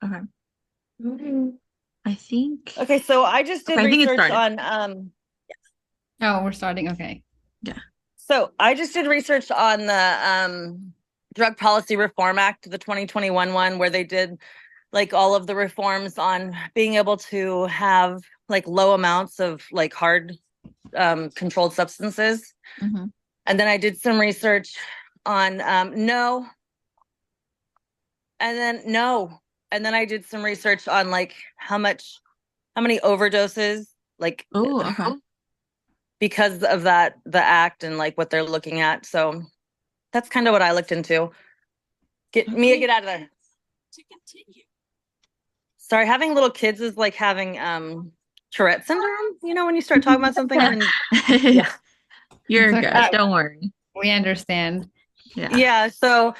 Okay. I think. Okay, so I just did Okay, I think it research started. on Oh, we're starting. Okay. Yeah. the Drug Policy Reform Act, the 2021 one, where they did like all of the reforms on being able to have like low amounts of like hard controlled substances. Mm-hmm. And then I did some research on no, and then no, and then I did some research on like how many overdoses, like Oh, okay. because of the act and like what they're looking at. So that's kind of what I looked into. Get Mia, Okay. get out of there. Sorry, having little kids is like having Tourette syndrome. You know, when you start talking about something and then yeah. It's You're good. okay. Don't worry. We understand. Yeah. Yeah, so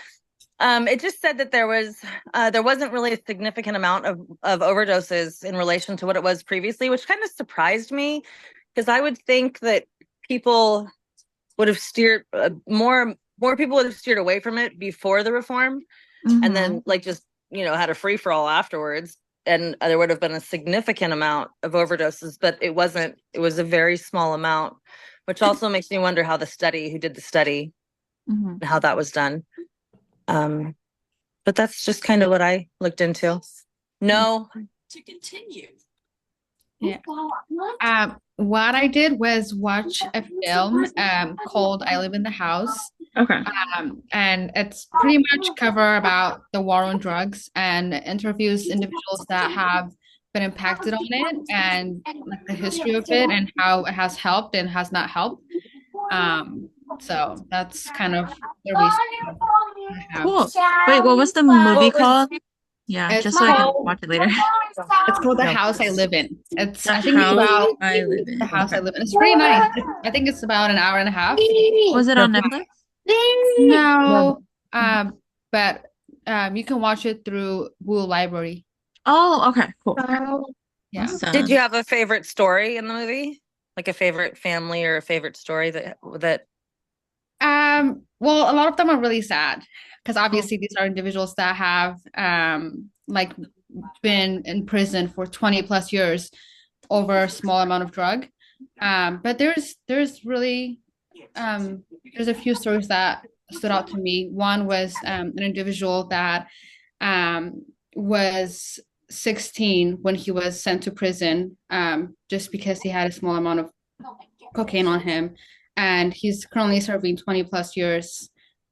it just said that there wasn't really a significant amount of overdoses in relation to what it was previously, which kind of surprised me because I would think that people would have steered more people would have steered away from it before the reform, and Mm-hmm. then like just had a free for all afterwards, and there would have been a significant amount of overdoses, but it wasn't. It was a very small amount, which also makes me wonder how the study who did the study Mm-hmm. how that was done. um but that's just kind of what I looked into. No. Yeah. What I did was watch a film called I Live in the House. Okay. And it's pretty much cover about the war on drugs and interviews individuals that have been impacted on it and like the history of it and how it has helped and has not helped. So that's kind of the research I have. Cool. Wait, what was the movie What was called? Yeah, It's just so I can called watch it later. it's called The no House I Live In. It's The I think it's House about I Live The In. House I Okay. Live In. It's pretty nice. I think it's about an hour and a half. Was it no on Netflix? No, no but you can watch it through Woo Library. Oh, okay, cool. Yeah. Did you Awesome. have a favorite story in the movie, like a favorite family or a favorite story that Well, a lot of them are really sad because oh, obviously these are individuals that have like been in prison for 20 plus years over a small amount of drug. But there's really there's a few stories that stood out to me. One was an individual that was 16 when he was sent to prison just because he had a small amount of cocaine on him. And he's currently serving 20 plus years.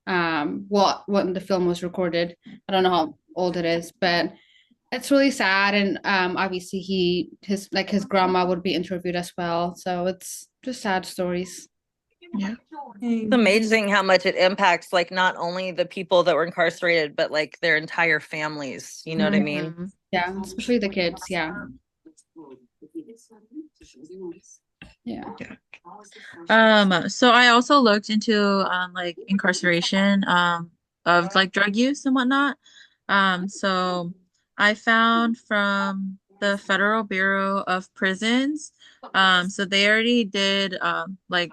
Well, when the film was recorded, I don't know how old it is, but it's really sad. And obviously, his grandma would be interviewed as well. So it's just sad stories. Yeah. it's amazing how much it impacts like not only the people that were incarcerated but like their entire families, you know what I mean? Mm-hmm. Yeah, especially the kids. Yeah, yeah. Yeah. So I also looked into like incarceration of like drug use and whatnot. So I found from the Federal Bureau of Prisons, so they already did like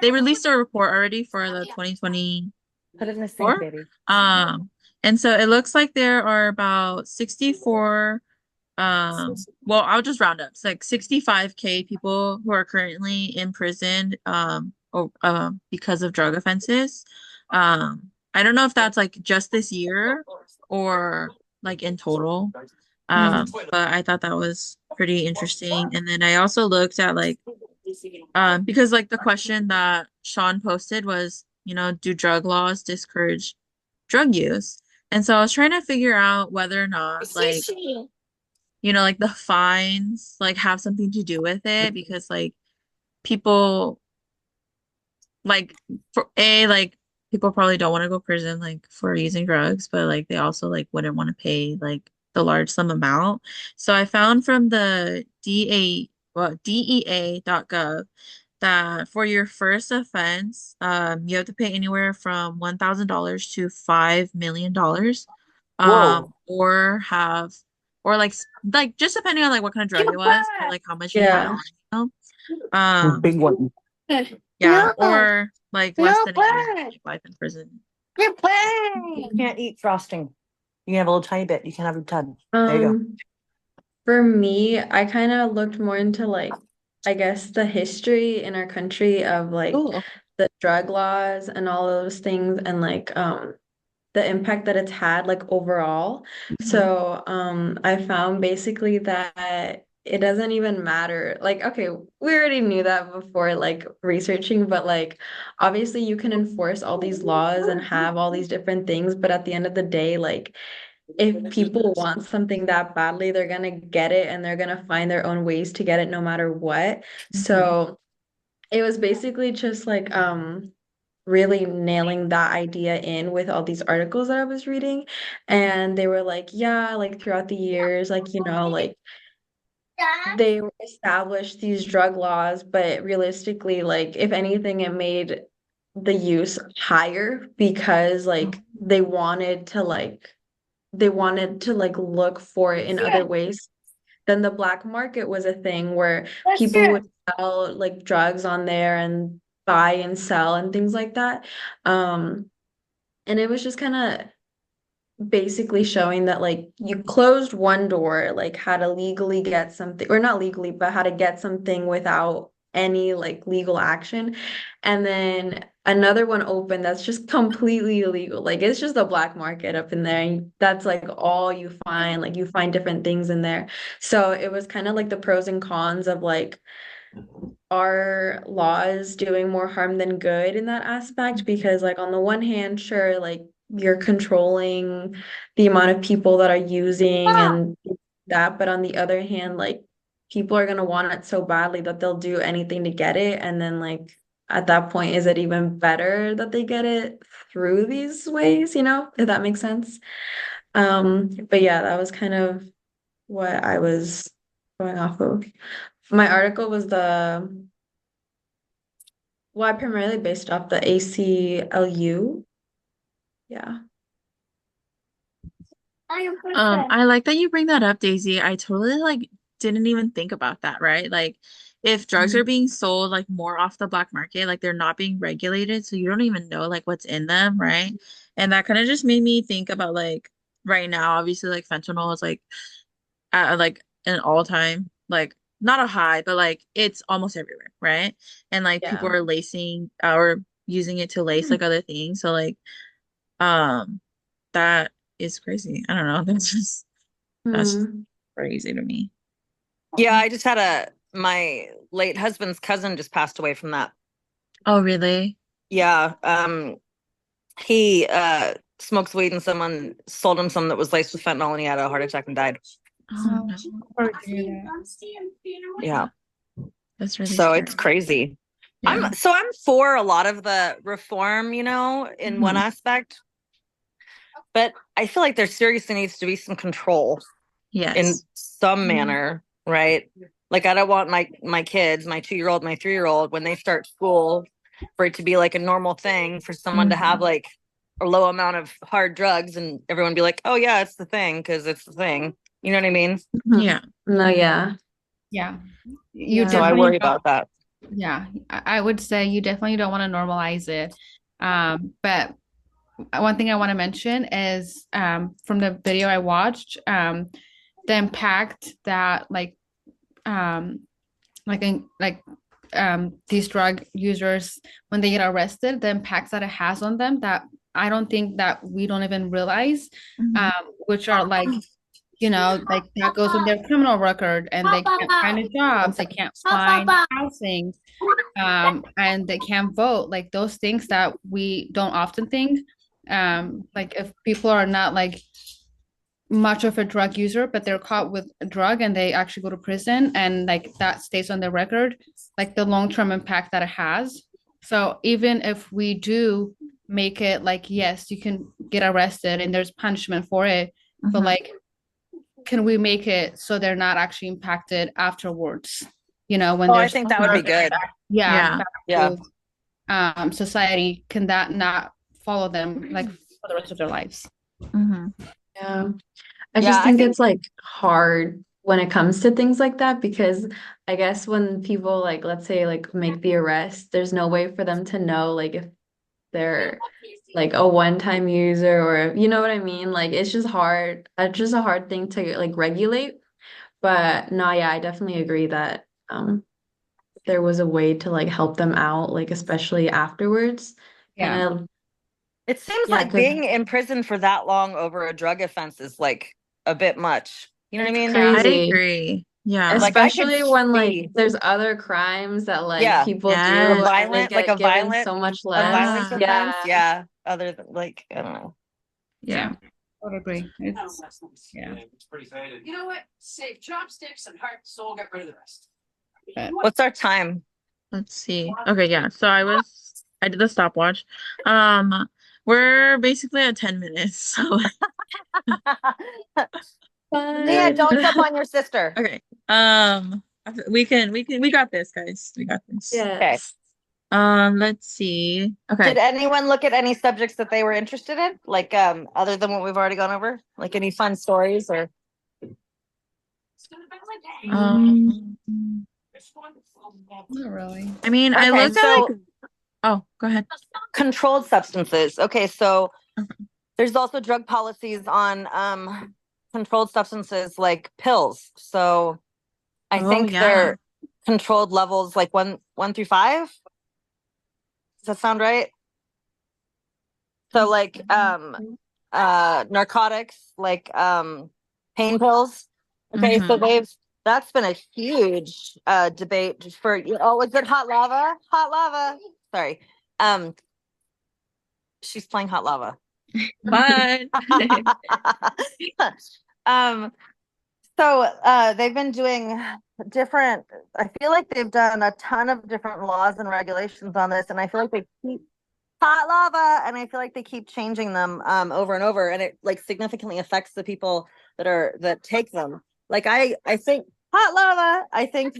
they released a report already for the 2024. Put it in the sink, baby. Um, and so it looks like there are about 64 well, I'll just round up. It's like 65K people who are currently in prison because of drug offenses. I don't know if that's like just this year or like in total. Mm. But I thought that was pretty interesting. And then I also looked at like because like the question that Sean posted was, do drug laws discourage drug use? And so I was trying to figure out whether or not like like the fines like have something to do with it because like people like like people probably don't want to go to prison like for using drugs, but like they also like wouldn't want to pay like the large sum amount. So I found from the DEA.gov that for your first offense, you have to pay anywhere from $1,000 to $5 million, Whoa. or like just depending on like what kind of drug it was, or like how much you had Yeah. on you. Um, Big one. yeah, or like less than a year of life in prison. You can't eat frosting. You can have a little tiny bit. You can have a ton. There you go. For me, I kind of looked more into like, I guess the history in our country of like Cool. the drug laws and all those things and like the impact that it's had like overall. So I found basically that it doesn't even matter. Like, okay, we already knew that before like researching, but like obviously you can enforce all these laws and have all these different things, but at the end of the day, like if people want something that badly, they're gonna get it and they're gonna find their own ways to get it no matter what. So it was basically just like really nailing that idea in with all these articles that I was reading. And they were like, yeah, like throughout the years, like, like they established these drug laws, but realistically, like if anything, it made the use higher because like they wanted to like look for it in other ways. Then the black market was a thing where people would sell like drugs on there and buy and sell and things like that. And it was just kind of basically showing that like you closed one door, like how to legally get something, or not legally, but how to get something without any like legal action. And then another one open that's just completely illegal. Like it's just a black market up in there. And that's like all you find. Like you find different things in there. So it was kind of like the pros and cons of like are laws doing more harm than good in that aspect? Because like on the one hand, sure, like you're controlling the amount of people that are using and that, but on the other hand, like people are gonna want it so badly that they'll do anything to get it. And then like at that point, is it even better that they get it through these ways, if that makes sense? But yeah, that was kind of what I was going off of. My article was I primarily based off the ACLU. Yeah. I like that you bring that up, Daisy. I totally like didn't even think about that, right? Like if drugs are being sold like more off the black market, like they're not being regulated, so you don't even know like what's in them, right? And that kind of just made me think about like right now, obviously like fentanyl is like at like an all-time like not a high, but like it's almost everywhere, right? And like people Yeah. are lacing or using it to lace like other things. So like um that is crazy. I don't know. That's just Hmm. crazy to me. Yeah, I just had my late husband's cousin just passed away from that. Oh, really? Yeah. He smokes weed and someone sold him some that was laced with fentanyl and he had a heart attack and died. Oh no. Sorry to hear Yeah. That's really So scary. it's crazy. Yeah. I'm for a lot of the reform, in one aspect, but I feel like there seriously needs to be some control in Yes. some manner, right? Like I don't want my kids, my 2-year-old, my 3-year-old, when they start school, for it to be like a normal thing for someone to have like a low amount of hard drugs and everyone be like, oh yeah, it's the thing because it's the thing. You know what I mean? Yeah. No, yeah. Yeah. You Yeah. So I definitely worry don't, about that. yeah, I would say you definitely don't want to normalize it. But one thing I want to mention is from the video I watched, the impact that um these drug users when they get arrested, the impacts that it has on them that I don't think that we don't even realize, which are like that goes on their criminal record and they can't find a job, they can't find housing, and they can't vote. Like those things that we don't often think. Like if people are not like much of a drug user, but they're caught with a drug and they actually go to prison and like that stays on their record, like the long-term impact that it has. So even if we do make it like, yes, you can get arrested and there's punishment for it, but like, can we make it so they're not actually impacted afterwards? When I there's think that would be good. yeah, Yeah. back to society, can that not follow them like for the rest of their lives? Yeah. I Yeah, just I think think it's like hard when it comes to things like that because I guess when people like let's say like make the arrest, there's no way for them to know like if they're like a one-time user, or you know what I mean? Like it's just hard. It's just a hard thing to like regulate. But no, yeah, I definitely agree that there was a way to like help them out, like especially afterwards. And Yeah. It seems yeah, like because being in prison for that long over a drug offense is like a bit much. You know what I it's mean? I crazy. agree. Yeah. Like I could Especially when like see, there's other crimes that like yeah, people a do Yes. and they violent, like get given so much a less. violence Yeah. offense. Yeah. Yeah. Other than like, I don't know. Yeah. Yeah. I would agree. It's yeah. You know what? Save chopsticks and heart and soul, get rid of the rest. But What's our time? Let's see. Okay, yeah. So I did the stopwatch. We're basically at 10 minutes. So Nia, Fun. don't jump on your sister. okay. We got this, guys. We got this. Okay. Yes. Let's see. Did Okay. anyone look at any subjects that they were interested in? Like, other than what we've already gone over? Like any fun stories or Um, not really. I mean, I okay, looked at so like, oh, go ahead. controlled substances. Okay, so Okay. there's also drug policies on controlled substances like pills. So I Oh, think yeah. they're controlled levels like one through five. Does that sound right? So like narcotics, like pain pills. Okay, so Mhm. that's been a huge debate for was it hot lava? Hot lava. Sorry. Um she's playing hot lava. But um so they've been doing different, I feel like they've done a ton of different laws and regulations on this, and I feel like they keep hot lava, and I feel like they keep changing them over and over, and it like significantly affects the people that take them. Like I think hot lava, I think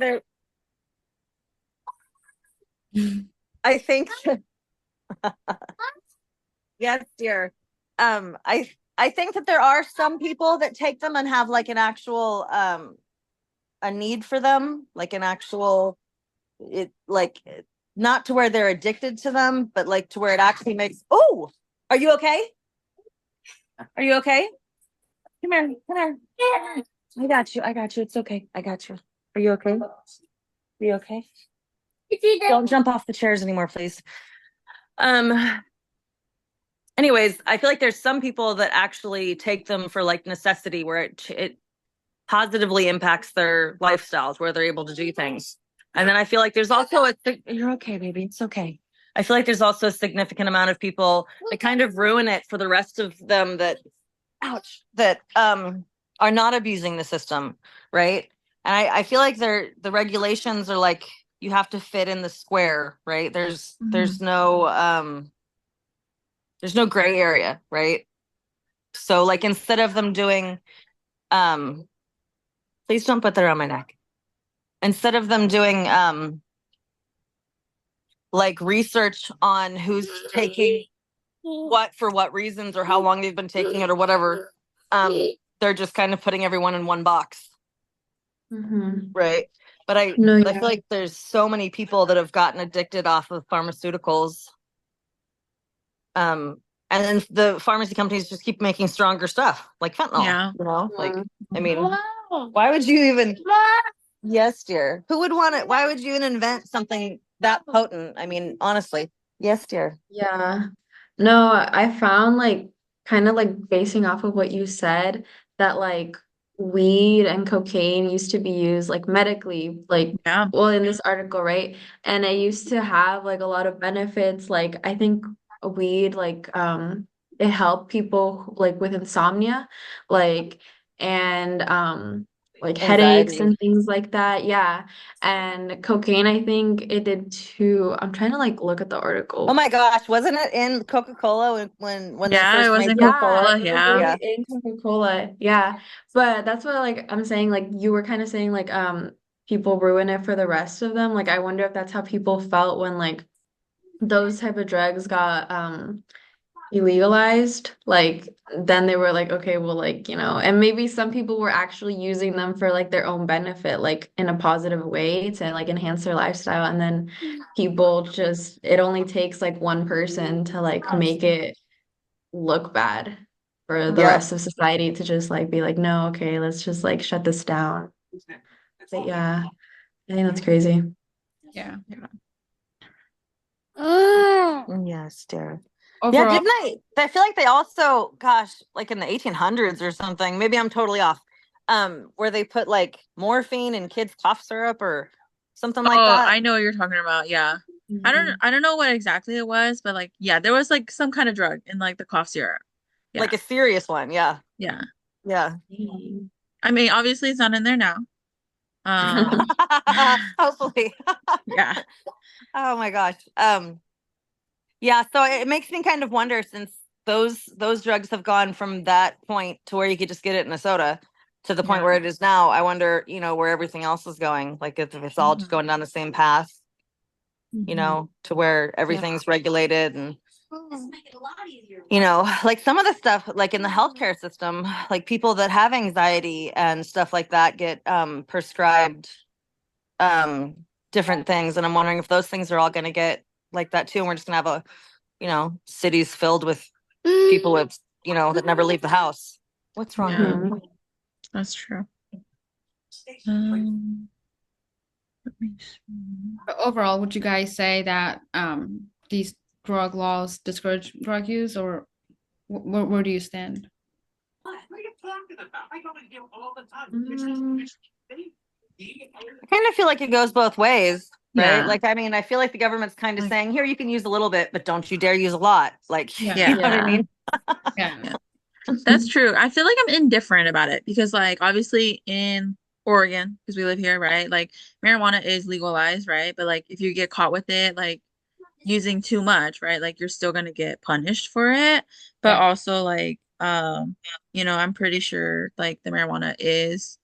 yes, dear. I think that there are some people that take them and have like an actual a need for them, like an actual it like not to where they're addicted to them, but like to where it actually makes. Oh, are you okay? Are you okay? Come here, come here. I got you. I got you. It's okay. I got you. Are you okay? Are you okay? Don't jump off the chairs anymore, please. Anyways, I feel like there's some people that actually take them for like necessity, where it positively impacts their lifestyles, where they're able to do things. And then I feel like there's also you're okay, baby. It's okay. I feel like there's also a significant amount of people that kind of ruin it for the rest of them that, ouch, that are not abusing the system, right? And I feel like the regulations are like you have to fit in the square, right? There's no gray area, right? So like instead of them doing please don't put that around my neck. Instead of them doing like research on who's taking what for what reasons or how long they've been taking it or whatever, they're just kind of putting everyone in one box, right? But I No, feel like there's so many people that have gotten addicted off of pharmaceuticals. And then the pharmacy companies just keep making stronger stuff like fentanyl. Yeah. You know, like I mean, why would you even? Yes, dear. Who would want it? Why would you even invent something that potent? I mean, honestly. Yes, dear. yeah. No, I found like kind of like basing off of what you said that like weed and cocaine used to be used like medically, like Yeah. well in this article, right? And it used to have like a lot of benefits. Like I think weed like it helped people like with insomnia, like and like headaches Anxiety. and things like that. Yeah. And cocaine, I think it did too. I'm trying to like look at the article. Oh my gosh, wasn't it in Coca-Cola when they Yeah, it first was made in Coca-Cola? Coca-Cola. It was Yeah. Yeah. in Coca-Cola. Yeah. But that's what like I'm saying, like you were kind of saying like people ruin it for the rest of them. Like I wonder if that's how people felt when like those type of drugs got illegalized, like then they were like, okay, well, like, and maybe some people were actually using them for like their own benefit, like in a positive way to like enhance their lifestyle. And then people just, it only takes like one person to like make it look bad for the Yep. rest of society to just like be like, no, okay, let's just like shut this down. But yeah, I think that's crazy. Yeah. Yes, dear. Yeah, Overall, didn't I feel like they also, gosh, like in the 1800s or something, maybe I'm totally off, where they put like morphine in kids' cough syrup or something like Oh, that. I know what you're talking about. Yeah. Mhm. I don't know what exactly it was, but like yeah, there was like some kind of drug in like the cough syrup. Like Yeah. a serious one. Yeah. Yeah. Yeah. Dang. I mean, obviously it's not in there now. Um Hopefully. yeah. Oh my gosh. Yeah, so it makes me kind of wonder since those drugs have gone from that point to where you could just get it in a soda to the point Yeah. where it is now. I wonder, where everything else is going. Like if it's all just Mhm. going down the same path, Mhm. to where everything's regulated and Make it a lot easier. like some of the stuff like in the healthcare system, like people that have anxiety and stuff like that get prescribed um different things. And I'm wondering if those things are all gonna get like that too. And we're just gonna have cities filled with people with, that never leave the house. What's wrong Yeah, here? Mhm. that's true. Um, let me see. but overall, would you guys say that these drug laws discourage drug use, or where do you stand? What are you talking about? I go to him all the time. Mm. I kind of feel like it goes both ways, right? Yeah. Like, I mean, I feel like the government's kind of Like, saying, here, you can use a little bit, but don't you dare use a lot. Like, Yeah. you know what I Yeah. mean? Yeah. yeah, that's true. I feel like I'm indifferent about it because, like, obviously in Oregon, because we live here, right? Like, marijuana is legalized, right? But like, if you get caught with it, like using too much, right? Like, you're still gonna get punished for it. But Yeah. also, like, I'm pretty sure like the marijuana is,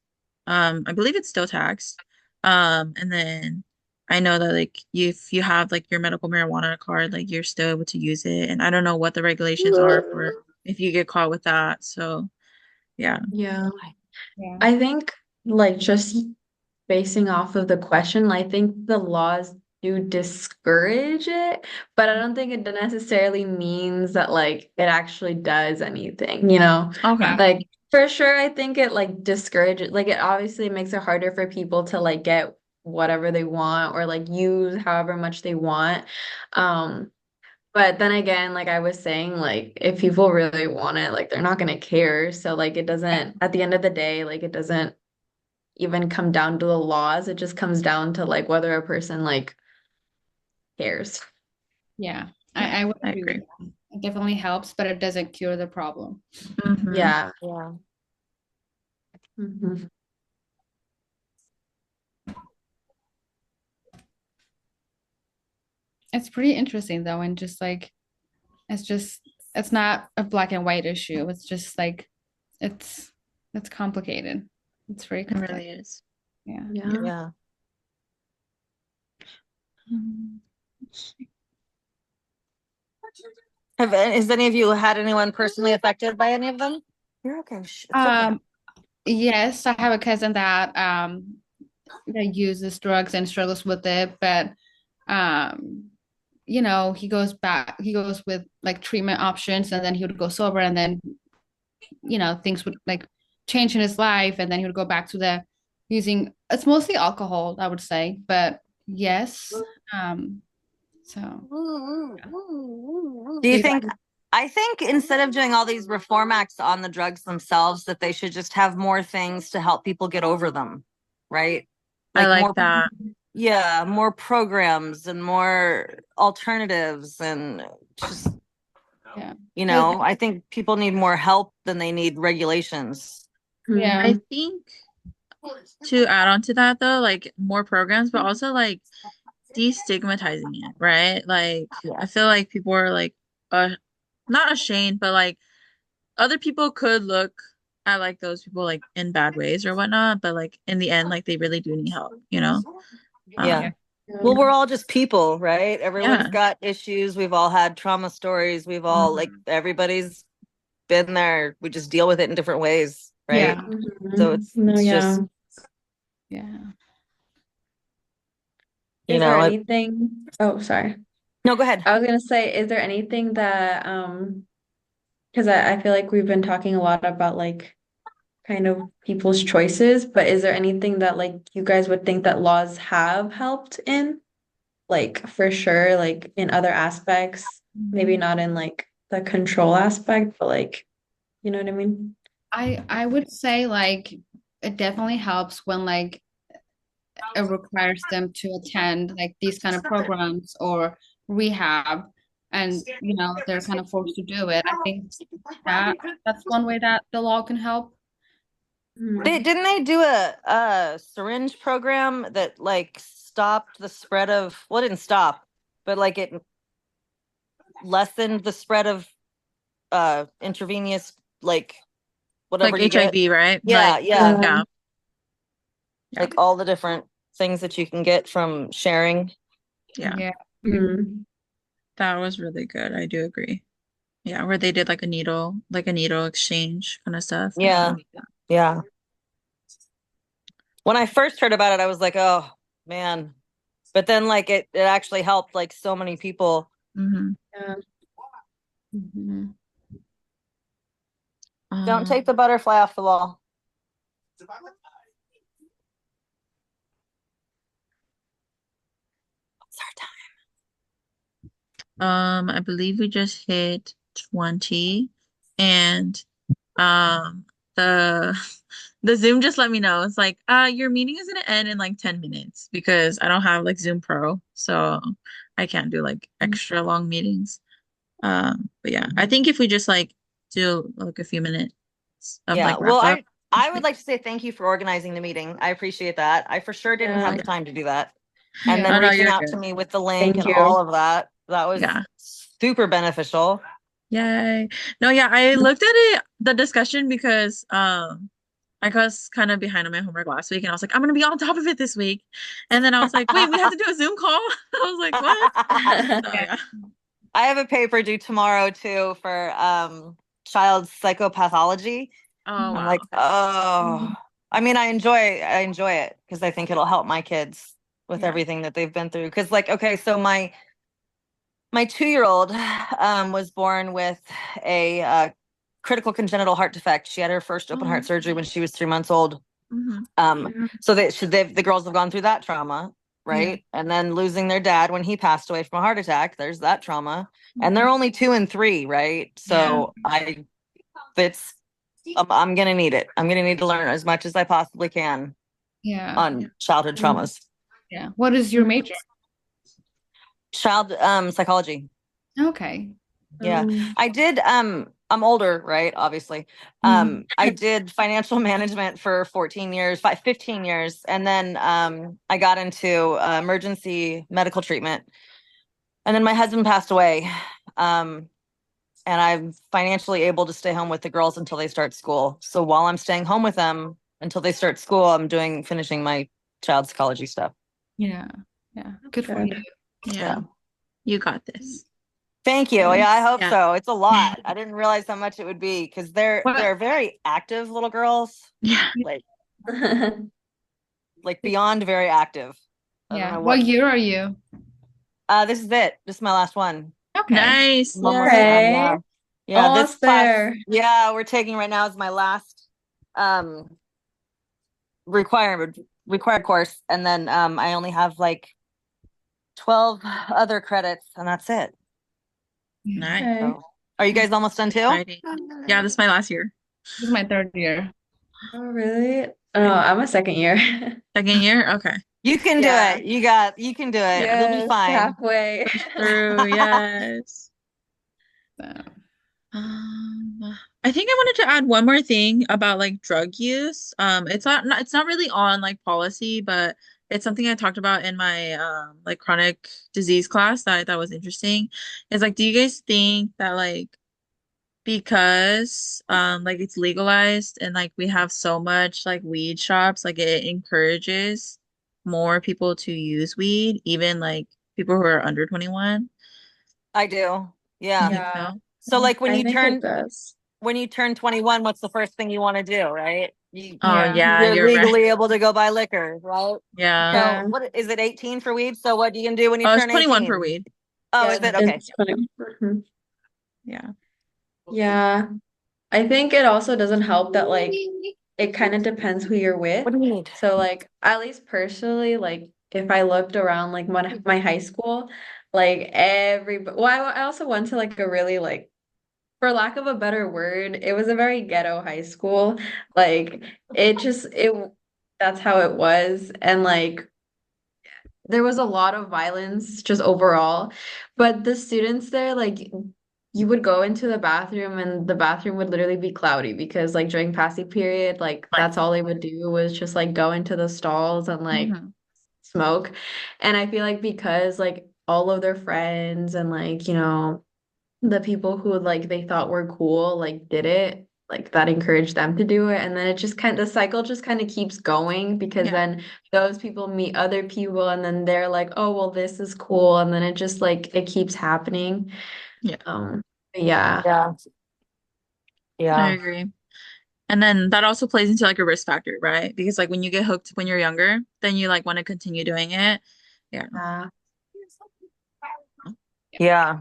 I believe it's still taxed. And then I know that like if you have like your medical marijuana card, like you're still able to use it. And I don't know what the regulations are for if you get caught with that. So yeah. Yeah. Yeah. I think like just basing off of the question, I think the laws do discourage it, but I don't think it necessarily means that like it actually does anything, you know? Okay. Yeah. Like for sure, I think it like discourages, like it obviously makes it harder for people to like get whatever they want or like use however much they want. Um, but then again, like I was saying, like if people really want it, like they're not gonna care. So like it doesn't, at the end of the day, like it doesn't even come down to the laws. It just comes down to like whether a person like cares. Yeah. Yeah, I would I agree with agree. that. It definitely helps, but it doesn't cure the problem. Hmm. Yeah. Yeah. Mhm. It's pretty interesting though, and just like it's just it's not a black and white issue. It's just like it's it's complicated. It's very It complex. really is. Yeah. Yeah. Yeah. Let's see. Has any of you had anyone personally affected by any of them? You're okay. Shh, it's okay. Yes, I have a cousin that uses drugs and struggles with it, but um he goes with like treatment options, and then he would go sober, and then things would like change in his life, and then he would go back to the using. It's mostly alcohol, I would say, but yes. um so Do you do think, I think instead of doing all these reform acts on the drugs themselves, that they should just have more things to help people get over them, right? I Like like more, that. yeah, more programs and more alternatives and just, Yeah. I think people need more help than they need regulations. Yeah. I think to add on to that though, like more programs, but also like destigmatizing it, right? Like I feel like people are like not ashamed, but like other people could look at like those people like in bad ways or whatnot, but like in the end, like they really do need help, you know? Yeah. Well, we're all just people, right? Everyone's Yeah. got issues. We've all had trauma stories. We've all like everybody's been there. We just deal with it in different ways, right? Yeah. So it's No, it's yeah. just, Yeah. you Is there know, anything? Oh, sorry. no, go ahead. I was gonna say, is there anything that because I feel like we've been talking a lot about like kind of people's choices, but is there anything that like you guys would think that laws have helped in? Like for sure, like in other aspects, maybe not in like the control aspect, but like, you know what I mean? I would say like it definitely helps when like it requires them to attend like these kind of programs or rehab, and they're kind of forced to do it. I think that's one way that the law can help. Didn't they do a syringe program that like stopped the spread of, well, it didn't stop, but like it lessened the spread of intravenous, like whatever Like you get. HIV, right? Yeah, Like, yeah. yeah. Yeah. Like all the different things that you can get from sharing. Yeah. Yeah. Mhm. That was really good. I do agree. Yeah, where they did like a needle exchange kind of stuff. Yeah. Yeah. When I first heard about it, I was like, oh man. But then like it actually helped like so many people. Mm-hmm. Yeah. Mhm. Don't take the butterfly off the wall. What's our time? I believe we just hit 20 and um the the Zoom just let me know. It's like, your meeting is gonna end in like 10 minutes because I don't have like Zoom Pro, so I can't do like extra long meetings. But yeah, I think if we just like do like a few minutes of Yeah. like Well, wrap up. I would like to say thank you for organizing the meeting. I appreciate that. I for sure didn't have Yeah. the time to do that. And Yeah. then Oh no, reaching you're out to good. me with the link Thank and you. all of that. That was Yeah. super beneficial. Yay. No, yeah, I looked at the discussion because I was kind of behind on my homework last week and I was like, I'm gonna be on top of it this week. And then I was like, wait, we have to do a Zoom call? I was like, what? So yeah. I have a paper due tomorrow too for child psychopathology. Oh I'm like, wow. oh, I mean, I enjoy it because I think it'll help my kids with Yeah. everything that they've been through. Because like, okay, so my 2-year-old was born with a critical congenital heart defect. She had her first open heart surgery when she was 3 months old. Mm-hmm. So the girls have gone through that trauma, right? And then losing their dad when he passed away from a heart attack. There's that trauma, and they're only 2 and 3, right? So I'm gonna need it. I'm gonna need to learn as much as I possibly can Yeah. on childhood traumas. Yeah. What is your major? Child psychology. Okay. Yeah. I did I'm older, right? Obviously. I did financial management for 14 years, 15 years, and then I got into emergency medical treatment. And then my husband passed away. And I'm financially able to stay home with the girls until they start school. So while I'm staying home with them until they start school, I'm finishing my child psychology stuff. Yeah. Yeah. Good for you. Yeah. You got this. Thank you. Yeah, I hope Yeah. so. It's a lot. I didn't realize how much it would be because they're very active little girls, Yeah. like beyond very active. I don't Yeah. know What year are you? This is it. This is my last one. Okay. Nice. I'm almost done, yeah. Yay. Yeah, this Almost class, there. yeah, we're taking right now is my last required course, and then I only have like 12 other credits, and that's it. Nice. Okay. So, are you guys almost done too? Exciting. Yeah, this is my last year. This is my 3rd year. Oh, really? Oh, I'm a second year. Second year? Okay. You can do Yeah. it. You can do it. You'll be Yes, fine. halfway. True, yes. So, I think I wanted to add one more thing about like drug use. It's not really on like policy, but it's something I talked about in my like chronic disease class that I thought was interesting. Is like, do you guys think that like because like it's legalized and like we have so much like weed shops, like it encourages more people to use weed, even like people who are under 21? I do. You Yeah. think Yeah, so? So like I think it does. when you turn 21, what's the first thing you want to do, right? Oh, Yeah. yeah, You're you're right. legally able to go buy liquor, right? Yeah. Yeah. So what is it, 18 for weed? So what are you gonna do when you Oh, it's turn 21 for 18? weed. Oh, Yeah, is it? Okay. it's funny. Mhm. Yeah. Yeah. I think it also doesn't help that like it kind of depends who you're with. What do you need? So like at least personally, like if I looked around like my high school, like I also went to like a really like for lack of a better word, it was a very ghetto high school. Like it that's how it was. And like there was a lot of violence just overall. But the students there, like you would go into the bathroom and the bathroom would literally be cloudy because like during passing period, like Right. that's all they would do was just like go into the stalls and like Mhm. smoke. And I feel like because like all of their friends and like, the people who like they thought were cool like did it, like that encouraged them to do it. And then it just the cycle just kind of keeps going because Yeah. then those people meet other people and then they're like, oh, well, this is cool. And then it just like it keeps happening. Yeah. Yeah. Yeah. I Yeah. agree. And then that also plays into like a risk factor, right? Because like when you get hooked when you're younger, then you like want to continue doing it. Yeah. Yeah.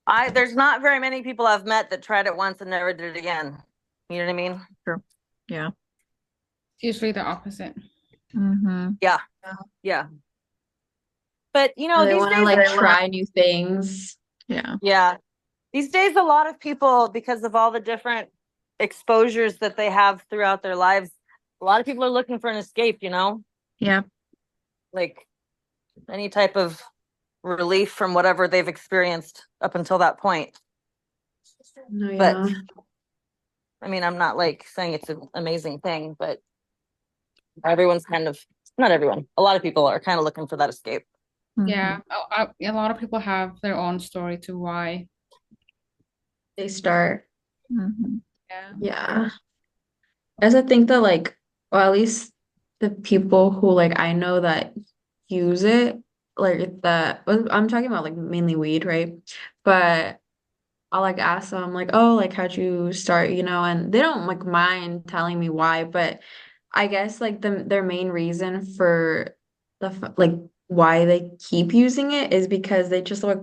Yeah. There's not very many people I've met that tried it once and never did it again. You know what I mean? True. Yeah. It's usually the opposite. Mm-hmm. Yeah. Yeah. Yeah. But you Or know, they these want to days, like try new things. Yeah. yeah, these days, a lot of people, because of all the different exposures that they have throughout their lives, a lot of people are looking for an escape, you know, Yeah. like any type of relief from whatever they've experienced up until that point. No, But yeah. I mean, I'm not like saying it's an amazing thing, but everyone's kind of, not everyone, a lot of people are kind of looking for that escape. Yeah, a lot of people have their own story to why. They start. Mm-hmm. Yeah. Yeah. I also think that like, or at least the people who like I know that use it, like that I'm talking about like mainly weed, right? But I'll like ask them like, oh, like how'd you start, and they don't like mind telling me why, but I guess like their main reason for like why they keep using it is because they just like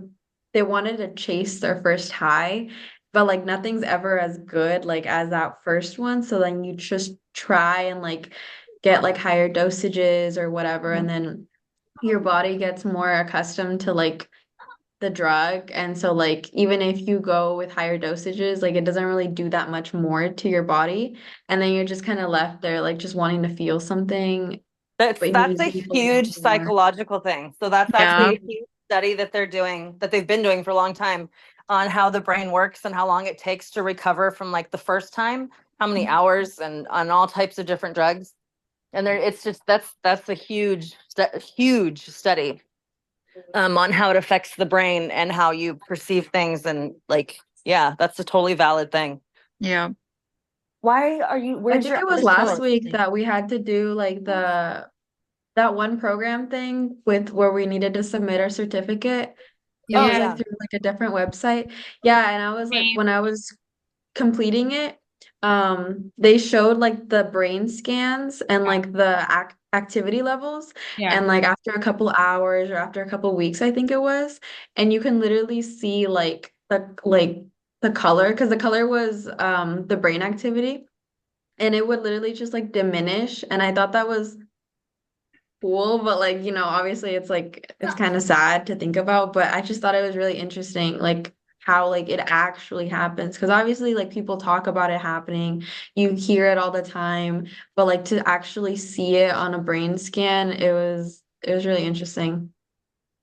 they wanted to chase their first high, but like nothing's ever as good like as that first one. So then you just try and like get like higher dosages or whatever, and then your body gets more accustomed to like the drug. And so like even if you go with higher dosages, like it doesn't really do that much more to your body. And then you're just kind of left there like just wanting to feel something, but That's a needing to huge want more. psychological thing. So that's Yeah. actually a huge study that they've been doing for a long time on how the brain works and how long it takes to recover from like the first time, how many hours and on all types of different drugs. And it's just that's a huge study on how it affects the brain and how you perceive things and like yeah, that's a totally valid thing. Yeah. Why are you I where's think your it was other last phone? week that we had to do like that one program thing with where we needed to submit our certificate. It Oh was Yeah. yeah. like through like a different website. Yeah, and I was like when I was completing it, they showed like the brain scans and like the activity levels, Yeah. and like after a couple hours or after a couple weeks, I think it was, and you can literally see like the color because the color was the brain activity, and it would literally just like diminish, and I thought that was cool, but like, obviously it's like it's kind of sad to think about, but I just thought it was really interesting, like how like it actually happens. Because obviously like people talk about it happening, you hear it all the time, but like to actually see it on a brain scan, it was really interesting.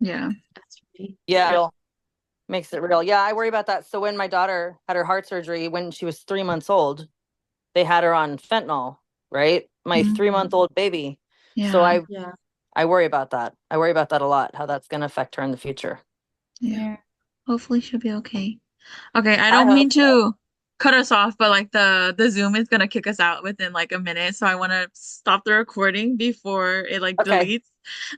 Yeah. That's really Yeah. Makes it real. Yeah, I worry about that. So when my daughter had her heart surgery when she was 3 months old, they had her on fentanyl, right? My Mhm. 3 month old baby. So Yeah. yeah. I worry about that. I worry about that a lot, how that's gonna affect her in the future. Yeah. Yeah. Hopefully she'll be okay. Okay, I I don't hope mean so. to cut us off, but like the Zoom is gonna kick us out within like a minute, so I want to stop the recording before it like Okay. deletes.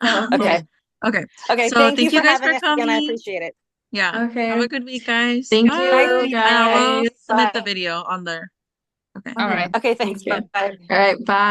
Oh, Okay. Okay. Okay. So Thank thank you you for guys having for us again. I coming. appreciate it. Yeah. Okay. Have a good week, guys. Thank Bye. you, And I will guys. submit the Bye. video on there. Okay. All right. Okay. Thanks. Thank you. Bye. All right, bye.